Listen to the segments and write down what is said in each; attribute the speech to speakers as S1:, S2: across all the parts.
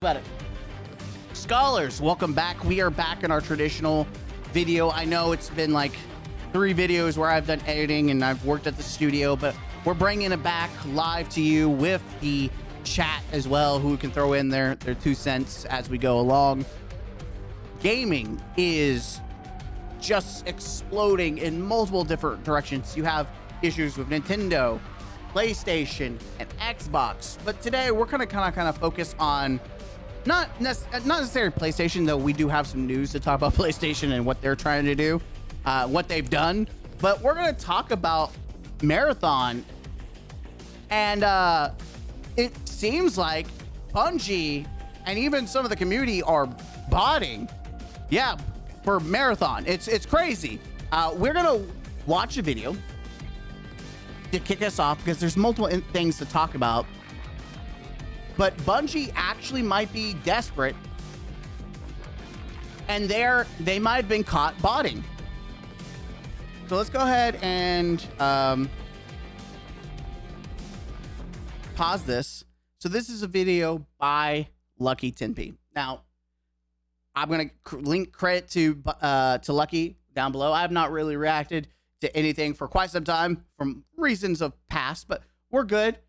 S1: But scholars, welcome back. We are back in our traditional video. I know it's been like 3 videos where I've done editing and I've worked at the studio, but we're bringing it back live to you with the chat as well, who can throw in their 2 cents as we go along. Gaming is just exploding in multiple different directions. You have issues with Nintendo, PlayStation, and Xbox, but today we're gonna kind of focus on not necessarily PlayStation, though we do have some news to talk about PlayStation and what they're trying to do, what they've done. But we're going to talk about Marathon. And it seems like Bungie and even some of the community are botting. Yeah, for Marathon. It's crazy. We're going to watch a video to kick us off because there's multiple things to talk about. But Bungie actually might be desperate, and they might have been caught botting. So let's go ahead and pause this. So this is a video by Lucky 10p. Now, I'm gonna link credit to Lucky down below. I have not really reacted to anything for quite some time from reasons of past, but we're good.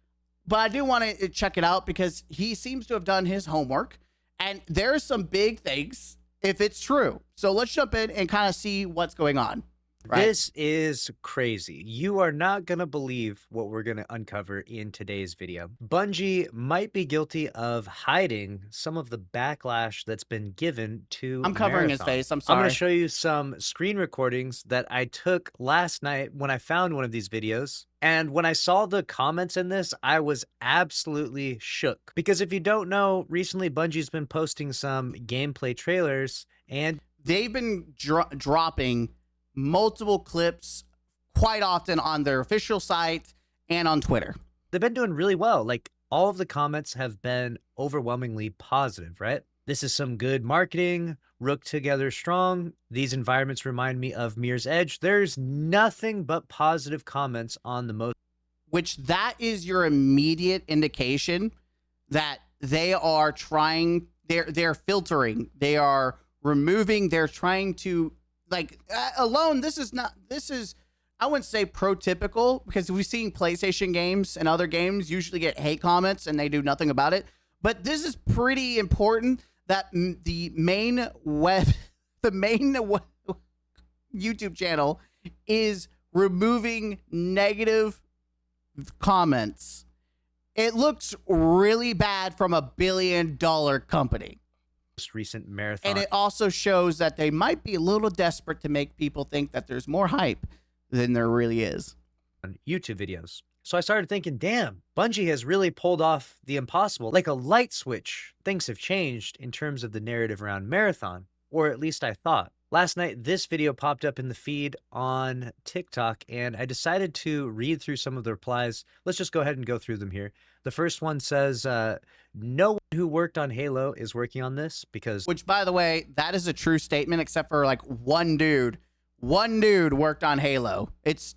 S1: But I do want to check it out because he seems to have done his homework, and there's some big things if it's true. So let's jump in and kind of see what's going on. Right?
S2: This is crazy. You are not going to believe what we're going to uncover in today's video. Bungie might be guilty of hiding some of the backlash that's been given to
S1: I'm covering
S2: Marathon.
S1: his face. I'm sorry.
S2: I'm going to show you some screen recordings that I took last night when I found one of these videos. And when I saw the comments in this, I was absolutely shook. Because if you don't know, recently Bungie's been posting some gameplay trailers, and
S1: they've been dropping multiple clips quite often on their official site and on Twitter.
S2: They've been doing really well. Like, all of the comments have been overwhelmingly positive, right? This is some good marketing, rook together strong. These environments remind me of Mirror's Edge. There's nothing but positive comments on the most.
S1: Which that is your immediate indication that they are trying, they're filtering, they are removing, they're trying to, like, alone, this is, I wouldn't say prototypical, because we've seen PlayStation games and other games usually get hate comments and they do nothing about it. But this is pretty important that the main YouTube channel is removing negative comments. It looks really bad from $1 billion company.
S2: Recent Marathon.
S1: And it also shows that they might be a little desperate to make people think that there's more hype than there really is.
S2: YouTube videos. So I started thinking, damn, Bungie has really pulled off the impossible. Like a light switch, things have changed in terms of the narrative around Marathon, or at least I thought. Last night, this video popped up in the feed on TikTok, and I decided to read through some of the replies. Let's just go ahead and go through them here. The first one says, no one who worked on Halo is working on this because...
S1: Which, by the way, that is a true statement, except for like one dude. One dude worked on Halo.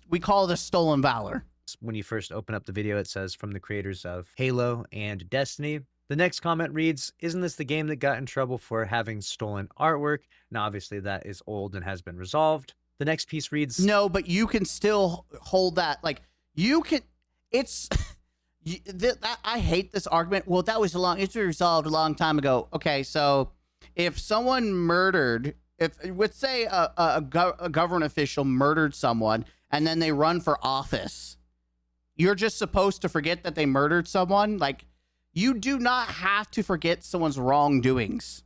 S1: We call this stolen valor.
S2: When you first open up the video, it says from the creators of Halo and Destiny. The next comment reads, isn't this the game that got in trouble for having stolen artwork? Now, obviously, that is old and has been resolved. The next piece reads... No, but you can still hold that. Like, you can... It's... I hate this argument. Well, that was it's resolved a long time ago. Okay, so if someone murdered... let's say a government official murdered someone and then they run for office, you're just supposed to forget that they murdered someone? Like, you do not have to forget someone's wrongdoings.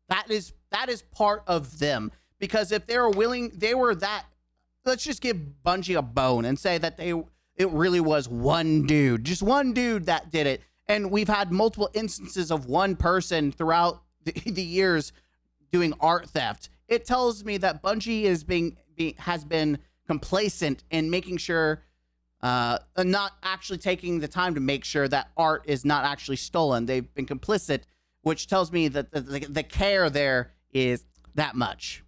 S2: That is part of them. Because if they were that, let's just give Bungie a bone and say that it really was one dude, just one dude that did it. And we've had multiple instances of one person throughout the years doing art theft. It tells me that Bungie has been complacent in making sure, not actually taking the time to make sure that art is not actually stolen. They've been complicit, which tells me that the care there is that much.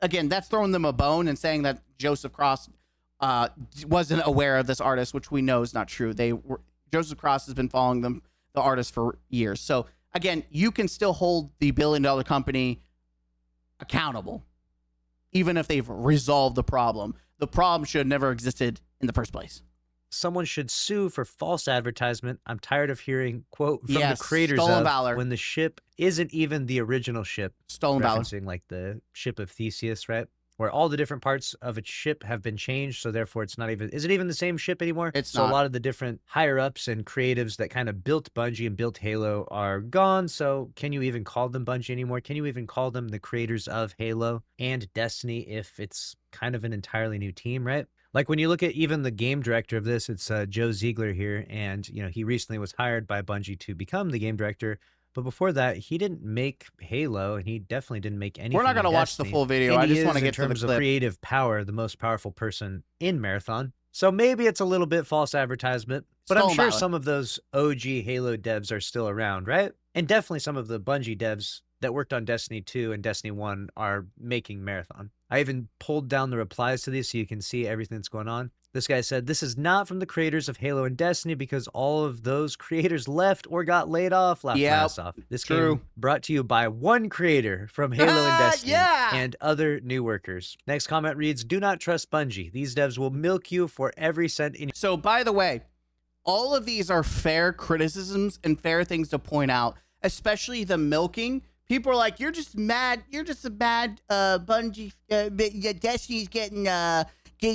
S2: Again, that's throwing them a bone and saying that Joseph Cross wasn't aware of this artist, which we know is not true. Joseph Cross has been following the artist for years. So
S1: again, you can still hold the billion-dollar company accountable, even if they've resolved the problem. The problem should have never existed in the first place.
S2: Someone should sue for false advertisement. I'm tired of hearing, quote, from
S1: Yes,
S2: the creators
S1: stolen
S2: of
S1: valor.
S2: when the ship isn't even the original ship.
S1: Stolen valor.
S2: Referencing like the ship of Theseus, right? Where all the different parts of its ship have been changed, so therefore it's not even, is it even the same ship anymore?
S1: It's
S2: not.
S1: not.
S2: A lot of the different higher-ups and creatives that kind of built Bungie and built Halo are gone, so can you even call them Bungie anymore? Can you even call them the creators of Halo and Destiny if it's kind of an entirely new team, right? Like when you look at even the game director of this, it's Joe Ziegler here, and you know he recently was hired by Bungie to become the game director. But before that, he didn't make Halo, and he definitely didn't make anything.
S1: We're not going to watch the full video. I just want to get to the clip.
S2: In terms of creative power, the most powerful person in Marathon. So maybe it's a little bit false advertisement, but I'm sure some of those OG Halo devs are still around, right? And definitely some of the Bungie devs that worked on Destiny 2 and Destiny 1 are making Marathon. I even pulled down the replies to these so you can see everything that's going on. This guy said, this is not from the creators of Halo and Destiny because all of those creators left or got laid off. Laugh off. This game brought to you by one creator from Halo and Destiny and other new workers. Next comment reads, do not trust Bungie. These devs will milk you for every cent in.
S1: So by the way, all of these are fair criticisms and fair things to point out, especially the milking. People are like, you're just mad. You're just a bad Bungie. Destiny's getting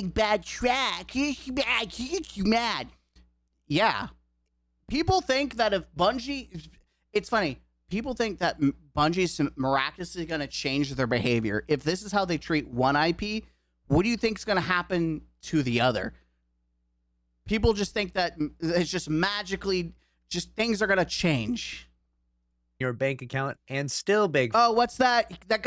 S1: bad track. You're mad. Yeah. People think that if Bungie, it's funny. People think that Bungie's miraculously going to change their behavior. If this is how they treat one IP, what do you think is going to happen to the other? People just think that it's just magically, just things are going to change.
S2: Your bank account and still big.
S1: Oh, what's that? That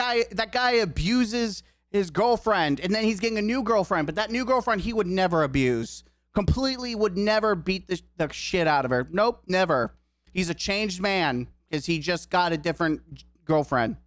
S1: guy abuses his girlfriend, and then he's getting a new girlfriend, but that new girlfriend he would never abuse. Completely would never beat the shit out of her. Nope, never. He's a changed man because he just got a different girlfriend.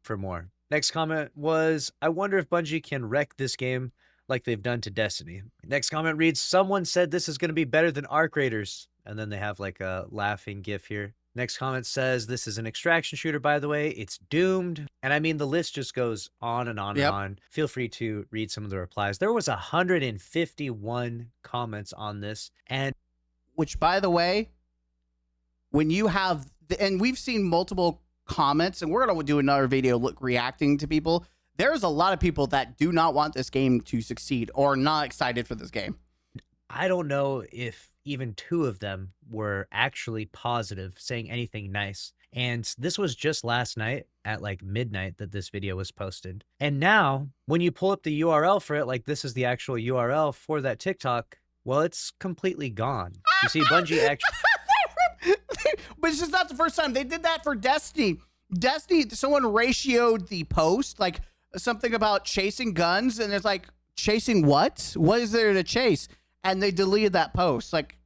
S2: For more. Next comment was, I wonder if Bungie can wreck this game like they've done to Destiny. Next comment reads, someone said this is going to be better than Arc Raiders. And then they have like a laughing gif here. Next comment says, this is an extraction shooter, by the way. It's doomed. And I mean, the list just goes on and on and on. Feel free to read some of the replies. There was 151 comments on this. And
S1: which, by the way, when you have, and we've seen multiple comments, and we're going to do another video reacting to people. There's a lot of people that do not want this game to succeed or not excited for this game.
S2: I don't know if even two of them were actually positive, saying anything nice. And this was just last night at like midnight that this video was posted. And now when you pull up the URL for it, like this is the actual URL for that TikTok, well, it's completely gone. You see, Bungie actually...
S1: But it's just not the first time. They did that for Destiny. Destiny, someone ratioed the post, like something about chasing guns, and it's like, chasing what? What is there to chase? And they deleted that post. Like,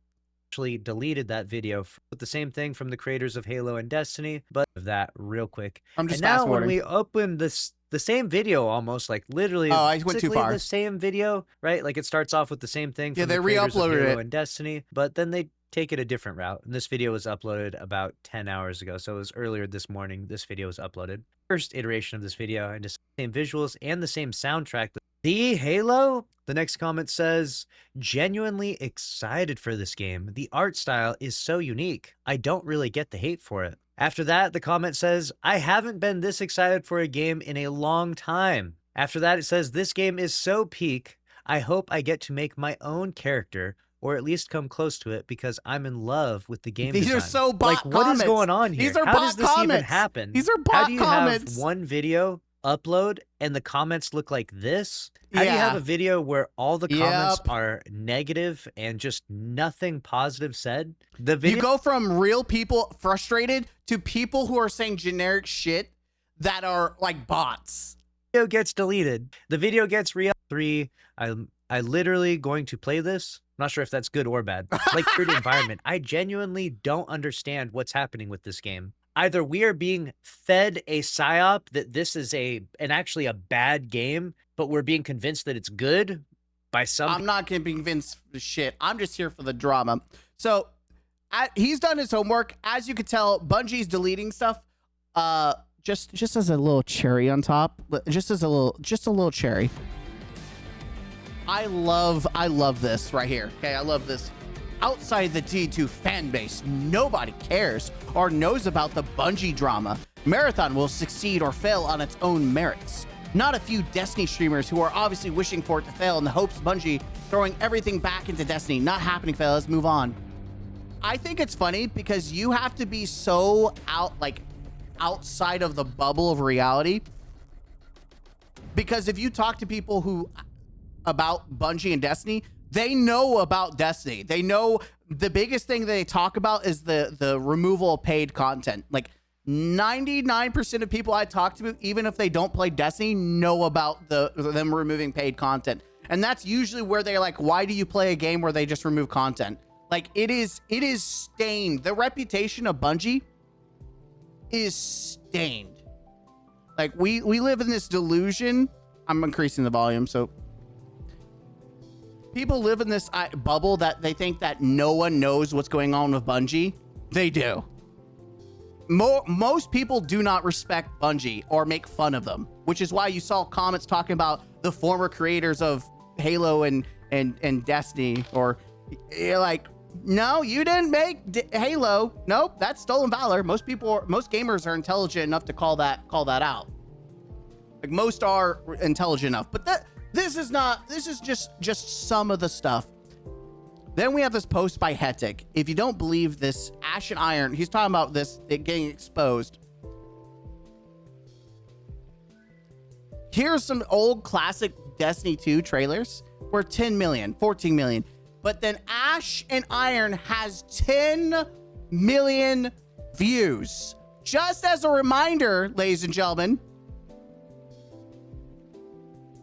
S2: actually deleted that video. But the same thing from the creators of Halo and Destiny, but that real quick.
S1: I'm just
S2: and now when we open this, the same video almost, like literally,
S1: oh, I went too far.
S2: The same video, right? Like it starts off with the same thing. From
S1: yeah, they
S2: the creators of
S1: re-uploaded
S2: Halo
S1: it
S2: and Destiny, but then they take it a different route. And this video was uploaded about 10 hours ago. So it was earlier this morning. This video was uploaded. First iteration of this video, and just the same visuals and the same soundtrack. The Halo? The next comment says, genuinely excited for this game. The art style is so unique. I don't really get the hate for it. After that, the comment says, I haven't been this excited for a game in a long time. After that, it says, this game is so peak. I hope I get to make my own character, or at least come close to it, because I'm in love with the game
S1: These
S2: design.
S1: are so bot
S2: like, what
S1: comments.
S2: is going on here?
S1: These are
S2: How
S1: bot
S2: does this
S1: comments.
S2: even happen?
S1: These are bot
S2: How do you
S1: comments.
S2: have one video upload and the comments look like this? How do you have a video where all the comments are negative and just nothing positive said? The video,
S1: you go from real people frustrated to people who are saying generic shit that are like bots.
S2: Video gets deleted. The video gets re-3. I literally going to play this. I'm not sure if that's good or bad. Like creative environment. I genuinely don't understand what's happening with this game. Either we are being fed a psyop that this is actually a bad game, but we're being convinced that it's good by some.
S1: I'm not going to be convinced for shit. I'm just here for the drama. So he's done his homework. As you can tell, Bungie's deleting stuff. Just as a little cherry on top, just a little cherry. I love this right here. Okay, I love this. Outside the T2 fan base, nobody cares or knows about the Bungie drama. Marathon will succeed or fail on its own merits. Not a few Destiny streamers who are obviously wishing for it to fail in the hopes Bungie throwing everything back into Destiny. Not happening, fail. Let's move on. I think it's funny because you have to be so outside of the bubble of reality. Because if you talk to people who about Bungie and Destiny, they know about Destiny. They know the biggest thing they talk about is the removal of paid content. Like 99% of people I talk to, even if they don't play Destiny, know about them removing paid content. And that's usually where they're like, why do you play a game where they just remove content? Like it is stained. The reputation of Bungie is stained. Like we live in this delusion. I'm increasing the volume. So people live in this bubble that they think that no one knows what's going on with Bungie. They do. Most people do not respect Bungie or make fun of them, which is why you saw comments talking about the former creators of Halo and Destiny, or you're like, no, you didn't make Halo. Nope, that's stolen valor. Most gamers are intelligent enough to call that out. Like most are intelligent enough, but this is just some of the stuff. Then we have this post by Hetic. If you don't believe this, Ash and Iron, he's talking about this, it getting exposed. Here's some old classic Destiny 2 trailers where 10 million, 14 million. But then Ash and Iron has 10 million views. Just as a reminder, ladies and gentlemen,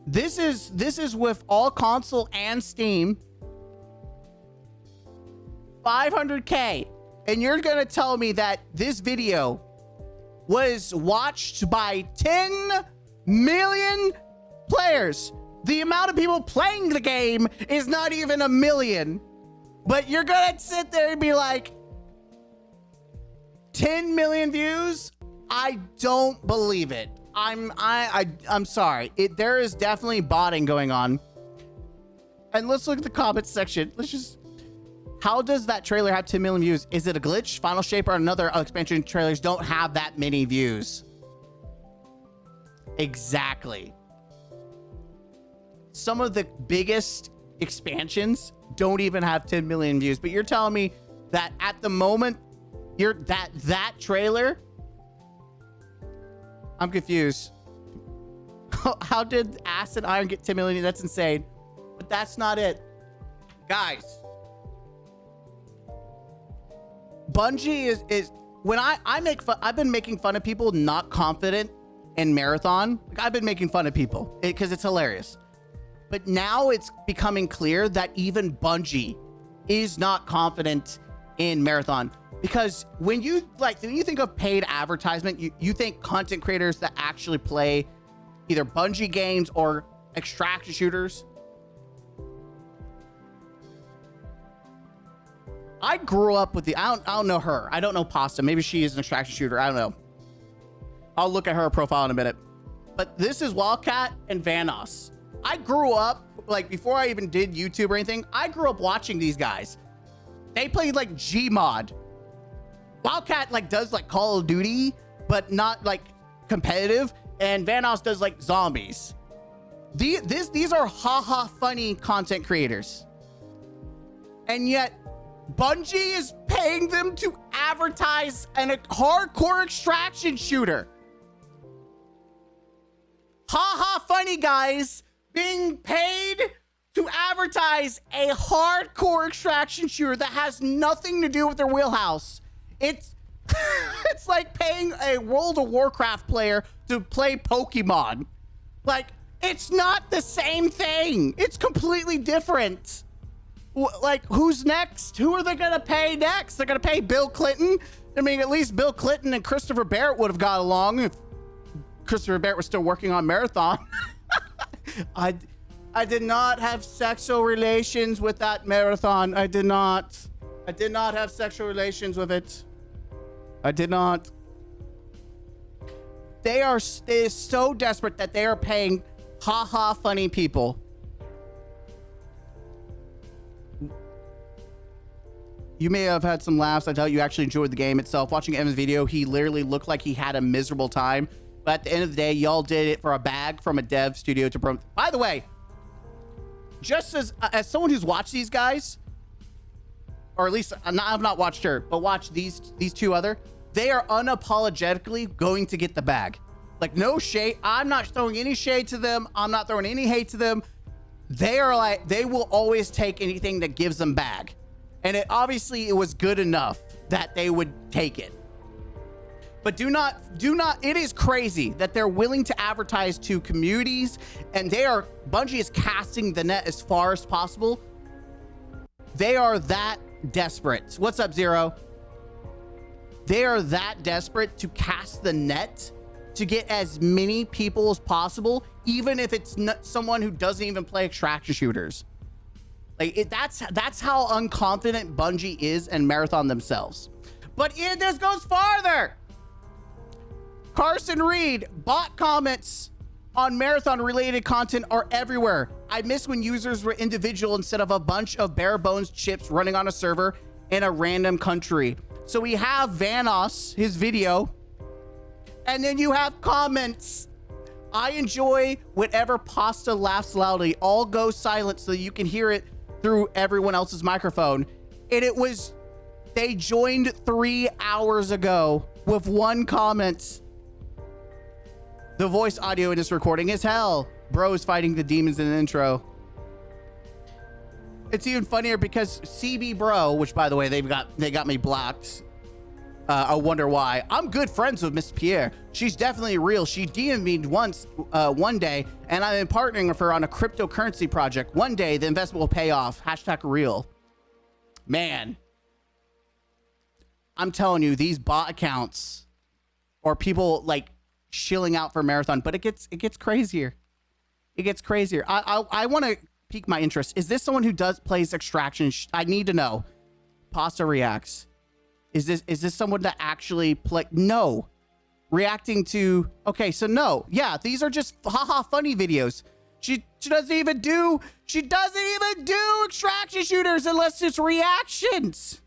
S1: this is with all console and Steam. 500K. And you're gonna tell me that this video was watched by 10 million players. The amount of people playing the game is not even 1 million. But you're gonna sit there and be like, 10 million views? I don't believe it. I'm sorry. There is definitely botting going on. And let's look at the comments section. How does that trailer have 10 million views? Is it a glitch? Final Shape or another expansion trailers don't have that many views. Exactly. Some of the biggest expansions don't even have 10 million views, but you're telling me that at the moment, that trailer, I'm confused. How did Ass and Iron get 10 million? That's insane. But that's not it. Guys, Bungie is when I make fun, I've been making fun of people not confident in Marathon. Like, I've been making fun of people because it's hilarious. But now it's becoming clear that even Bungie is not confident in Marathon. Because when you think of paid advertisement, you think content creators that actually play either Bungie games or extraction shooters. I grew up with I don't know her. I don't know Pasta. Maybe she is an extraction shooter. I don't know. I'll look at her profile in a minute. But this is Wildcat and Vanoss. I grew up, like, before I even did YouTube or anything, I grew up watching these guys. They played like Gmod. Wildcat does Call of Duty, but not competitive, and Vanoss does zombies. These are haha funny content creators. And yet Bungie is paying them to advertise a hardcore extraction shooter. Haha funny guys being paid to advertise a hardcore extraction shooter that has nothing to do with their wheelhouse. It's it's like paying a World of Warcraft player to play Pokemon. It's not the same thing. It's completely different. Who's next? Who are they gonna pay next? They're gonna pay Bill Clinton? I mean, at least Bill Clinton and Christopher Barrett would have got along if Christopher Barrett was still working on Marathon. I did not have sexual relations with that Marathon. I did not. I did not have sexual relations with it. I did not. They are so desperate that they are paying haha funny people. You may have had some laughs. I doubt you actually enjoyed the game itself. Watching Evan's video, he literally looked like he had a miserable time. But at the end of the day, y'all did it for a bag from a dev studio to promote. By the way, just as someone who's watched these guys, or at least I've not watched her, but watch these two other, they are unapologetically going to get the bag. Like, no shade. I'm not throwing any shade to them. I'm not throwing any hate to them. They are like, they will always take anything that gives them bag. And it was good enough that they would take it. But do not, it is crazy that they're willing to advertise to communities, and Bungie is casting the net as far as possible. They are that desperate. What's up, Zero? They are that desperate to cast the net to get as many people as possible, even if it's not someone who doesn't even play extraction shooters. Like, that's how unconfident Bungie is and Marathon themselves. But this goes farther. Carson Reed, bot comments on Marathon related content are everywhere. I miss when users were individual instead of a bunch of bare bones chips running on a server in a random country. So we have Vanoss, his video, and then you have comments. I enjoy whatever pasta laughs loudly. All go silent so you can hear it through everyone else's microphone. And they joined 3 hours ago with one comment. The voice audio in this recording is hell. Bros fighting the demons in the intro. It's even funnier because CB Bro, which by the way, they got me blocked. I wonder why. I'm good friends with Miss Pierre. She's definitely real. She DM'd me once, one day, and I've been partnering with her on a cryptocurrency project. One day, the investment will pay off. #real. Man, I'm telling you, these bot accounts or people like shilling out for Marathon, but it gets crazier. It gets crazier. I want to pique my interest. Is this someone who plays extraction? I need to know. Pasta reacts. Is this someone that actually play? No. Reacting to, okay, so no. Yeah, these are just haha funny videos. She doesn't even do extraction shooters unless it's reactions.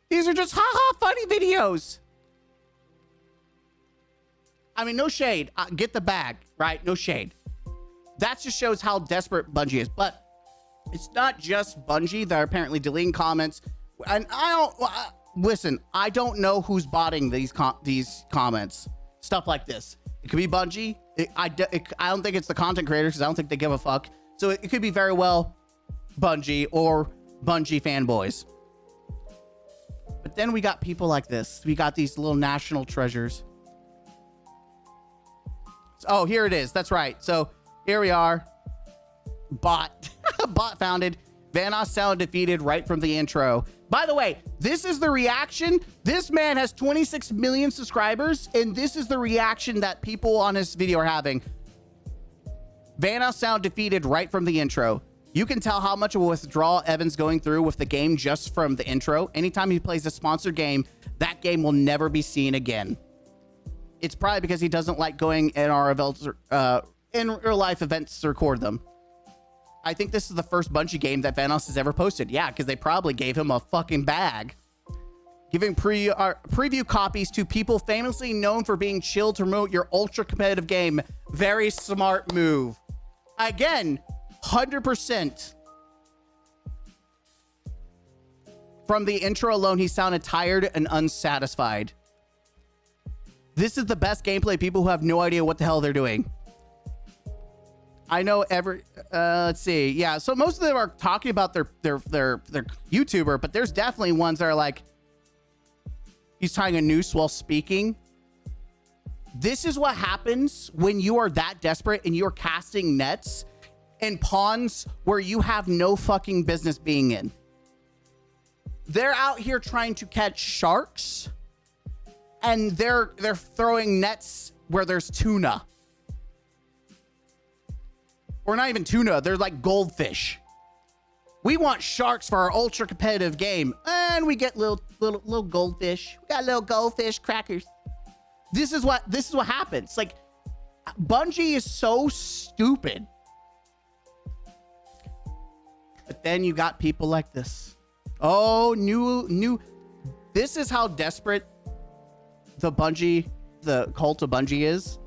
S1: These are just haha funny videos. I mean, no shade. Get the bag, right? No shade. That just shows how desperate Bungie is. But it's not just Bungie that are apparently deleting comments. And listen, I don't know who's botting these comments. Stuff like this. It could be Bungie. I don't think it's the content creators because I don't think they give a fuck. So it could be very well Bungie or Bungie fanboys. But then we got people like this. We got these little national treasures. Oh, here it is. That's right. So here we are. Bot. Bot founded. Vanoss sound defeated right from the intro. By the way, this is the reaction. This man has 26 million subscribers, and this is the reaction that people on his video are having. Vanoss sound defeated right from the intro. You can tell how much of a withdrawal Evan's going through with the game just from the intro. Anytime he plays a sponsored game, that game will never be seen again. It's probably because he doesn't like going in our events, in real life events to record them. I think this is the first Bungie game that Vanoss has ever posted. Yeah, because they probably gave him a fucking bag. Giving preview copies to people famously known for being chill to promote your ultra competitive game. Very smart move. Again, 100%. From the intro alone, he sounded tired and unsatisfied. This is the best gameplay. People who have no idea what the hell they're doing. I know let's see. Yeah, so most of them are talking about their YouTuber, but there's definitely ones that are like, he's tying a noose while speaking. This is what happens when you are that desperate and you're casting nets in ponds where you have no fucking business being in. They're out here trying to catch sharks, and they're throwing nets where there's tuna. Or not even tuna, they're like goldfish. We want sharks for our ultra competitive game. And we get little goldfish. We got little goldfish crackers. This is what happens. Like, Bungie is so stupid. But then you got people like this. Oh, new. This is how desperate the cult of Bungie is.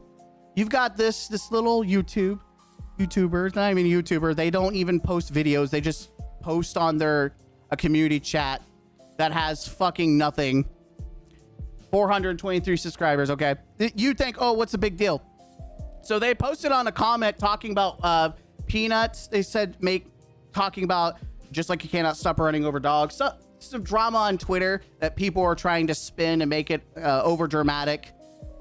S1: You've got this little YouTuber. It's not even a YouTuber. They don't even post videos. They just post on a community chat that has fucking nothing. 423 subscribers. Okay. You think, oh, what's the big deal? So they posted on a comment talking about peanuts. They said talking about just like you cannot stop running over dogs. So, some drama on Twitter that people are trying to spin and make it over dramatic.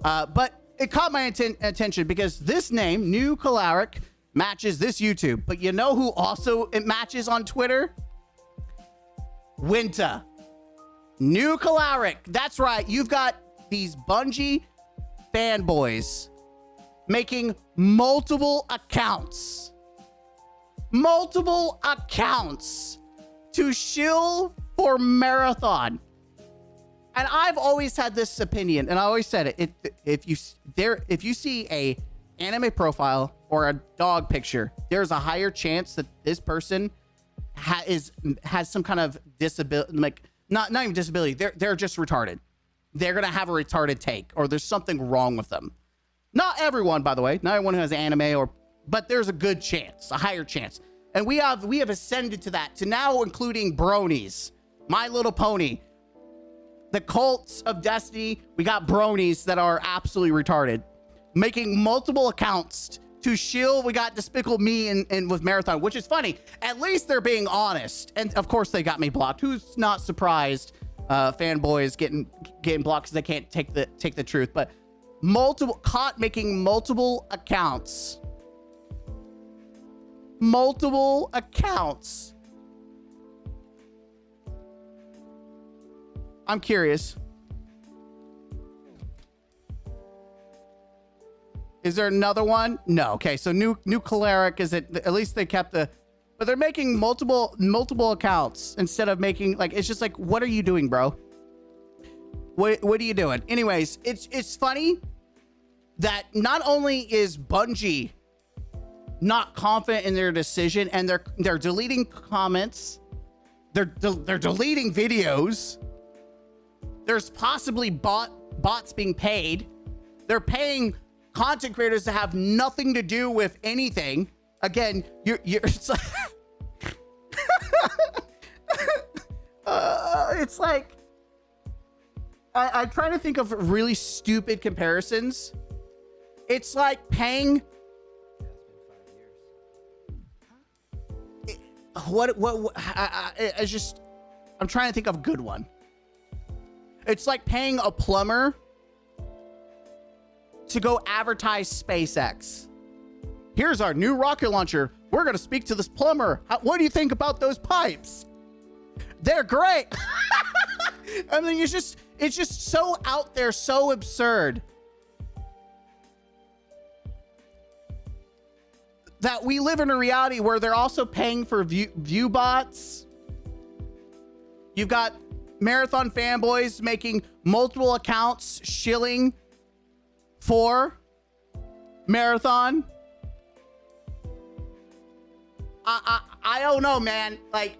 S1: But it caught my attention because this name, New Calaric, matches this YouTube. But you know who also it matches on Twitter? Winta. New Calaric. That's right. You've got these Bungie fanboys making multiple accounts to shill for Marathon. And I've always had this opinion, and I always said it. If you see a anime profile or a dog picture, there's a higher chance that this person has some kind of disability, like not even disability. They're just retarded. They're gonna have a retarded take, or there's something wrong with them. Not everyone, by the way. Not everyone who has anime, but there's a good chance, a higher chance. And we have ascended to that, to now including bronies, My Little Pony, the cults of Destiny. We got bronies that are absolutely retarded, making multiple accounts to shill. We got Despicable Me and with Marathon, which is funny. At least they're being honest. And of course they got me blocked. Who's not surprised? Fanboys getting blocked because they can't take the truth. But caught making multiple accounts. I'm curious. Is there another one? No. Okay, so new Calaric is it? At least they kept but they're making multiple accounts instead of making, like, it's just like, what are you doing, bro? What are you doing? Anyways, it's funny that not only is Bungie not confident in their decision, and they're deleting comments, they're deleting videos. There's possibly bots being paid. They're paying content creators to have nothing to do with anything. Again, you're it's like it's like I'm trying to think of really stupid comparisons. It's like paying I'm trying to think of a good one. It's like paying a plumber to go advertise SpaceX. Here's our new rocket launcher. We're going to speak to this plumber. What do you think about those pipes? They're great. I mean, it's just so out there, so absurd that we live in a reality where they're also paying for view bots. You've got Marathon fanboys making multiple accounts shilling for Marathon. I don't know, man. Like,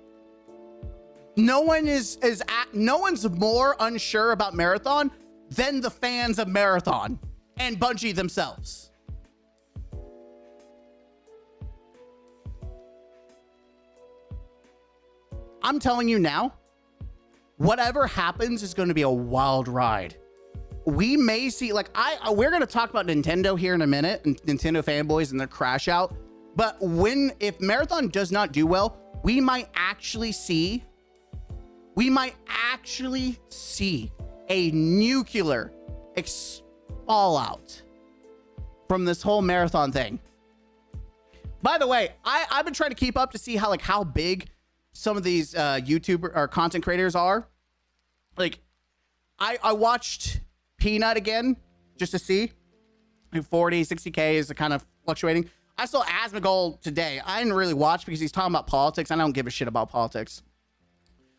S1: no one's more unsure about Marathon than the fans of Marathon and Bungie themselves. I'm telling you now, whatever happens is going to be a wild ride. We may see, like, we're going to talk about Nintendo here in a minute, and Nintendo fanboys and their crash out. But if Marathon does not do well, we might actually see a nuclear fallout from this whole Marathon thing. By the way, I've been trying to keep up to see how big some of these YouTuber or content creators are. Like, I watched Peanut again just to see. 40, 60K is kind of fluctuating. I saw Asmongold today. I didn't really watch because he's talking about politics. I don't give a shit about politics.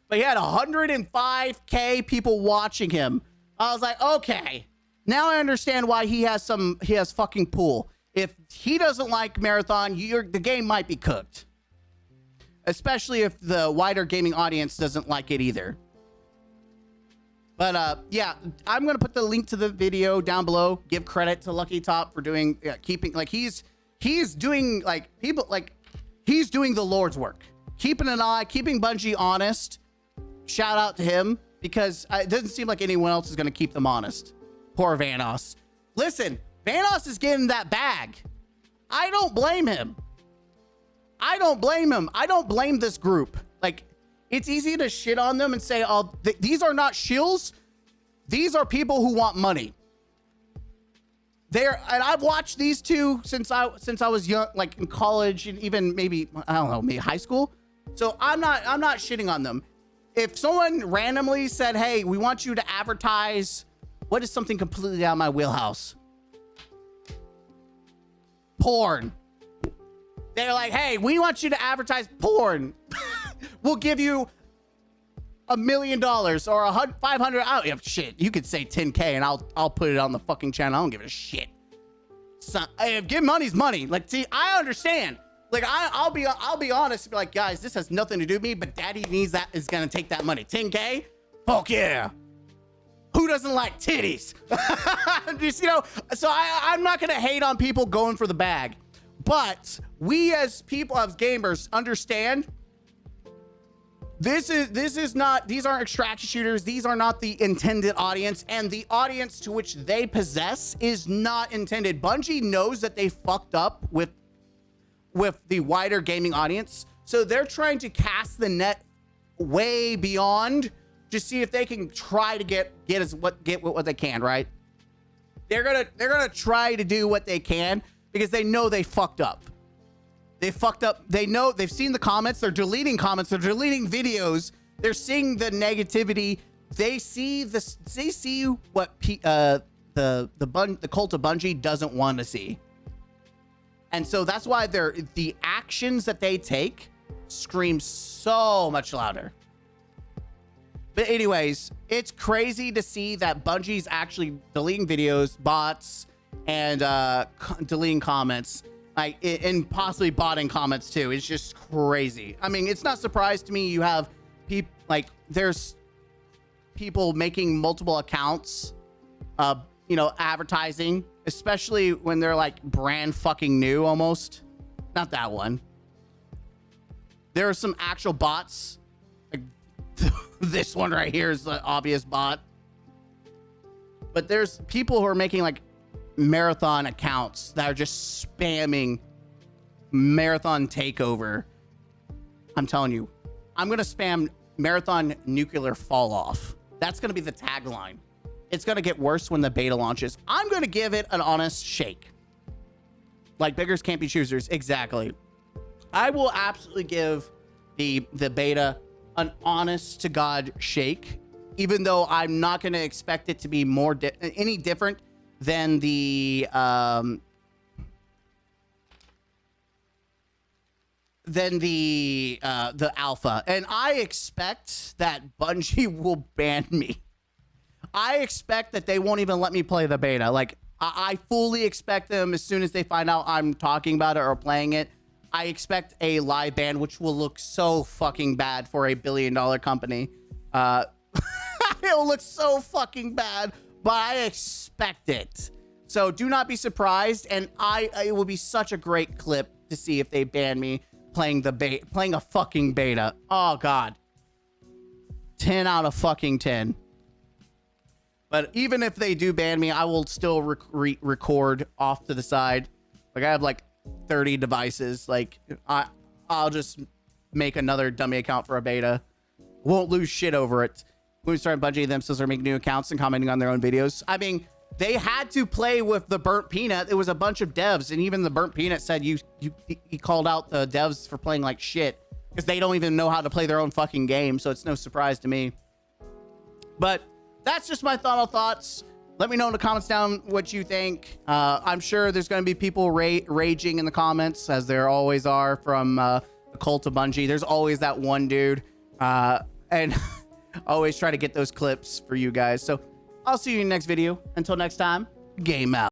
S1: But he had 105K people watching him. I was like, okay, now I understand why he has fucking pull. If he doesn't like Marathon, the game might be cooked. Especially if the wider gaming audience doesn't like it either. But yeah, I'm going to put the link to the video down below. Give credit to Lucky Top for doing, keeping, like, he's doing, like, he's doing the Lord's work. Keeping an eye, keeping Bungie honest. Shout out to him, because it doesn't seem like anyone else is going to keep them honest. Poor Vanoss. Listen, Vanoss is getting that bag. I don't blame him. I don't blame him. I don't blame this group. Like, it's easy to shit on them and say, oh, these are not shills. These are people who want money. And I've watched these two since I was young, like in college and even maybe, I don't know, maybe high school. So I'm not shitting on them. If someone randomly said, hey, we want you to advertise, what is something completely out of my wheelhouse? Porn. They're like, hey, we want you to advertise porn. We'll give you $1 million or 500. Oh, shit, you could say 10K and I'll put it on the fucking channel. I don't give a shit. Give money's money. Like, see, I understand. Like, I'll be honest and be like, guys, this has nothing to do with me, but daddy needs that, is gonna take that money. 10K? Fuck yeah. Who doesn't like titties? Just, you know, so I'm not gonna hate on people going for the bag, but we as people, as gamers, understand this is not, these aren't extraction shooters. These are not the intended audience, and the audience to which they possess is not intended. Bungie knows that they fucked up with the wider gaming audience, so they're trying to cast the net way beyond to see if they can try to get what they can, right? They're gonna try to do what they can because they know they fucked up. They fucked up. They know, they've seen the comments. They're deleting comments. They're deleting videos. They're seeing the negativity. They see this. They see what the cult of Bungie doesn't want to see. And so that's why the actions that they take scream so much louder. But anyways, it's crazy to see that Bungie's actually deleting videos, bots, and deleting comments, like, and possibly botting comments too. It's just crazy. I mean, it's not surprised to me. You have people, like, there's people making multiple accounts, you know, advertising, especially when they're like brand fucking new almost. Not that one. There are some actual bots. Like this one right here is the obvious bot. But there's people who are making like marathon accounts that are just spamming marathon takeover. I'm telling you, I'm going to spam marathon nuclear fall off. That's going to be the tagline. It's going to get worse when the beta launches. I'm going to give it an honest shake. Like beggars can't be choosers. Exactly. I will absolutely give the beta an honest to God shake, even though I'm not going to expect it to be any different than the alpha. And I expect that Bungie will ban me. I expect that they won't even let me play the beta. Like, I fully expect them, as soon as they find out I'm talking about it or playing it, I expect a live ban, which will look so fucking bad for a $1 billion company. It'll look so fucking bad, but I expect it. So do not be surprised. And it will be such a great clip to see if they ban me playing a fucking beta. Oh God. 10 out of fucking 10. But even if they do ban me, I will still record off to the side. Like, I have like 30 devices. Like, I'll just make another dummy account for a beta. Won't lose shit over it. When we started, Bungie themselves are making new accounts and commenting on their own videos. I mean, they had to play with the burnt peanut. It was a bunch of devs, and even the burnt peanut said he called out the devs for playing like shit because they don't even know how to play their own fucking game. So it's no surprise to me. But that's just my final thoughts. Let me know in the comments down what you think. I'm sure there's going to be people raging in the comments, as there always are from the cult of Bungie. There's always that one dude. And always try to get those clips for you guys. So I'll see you in the next video. Until next time, game out.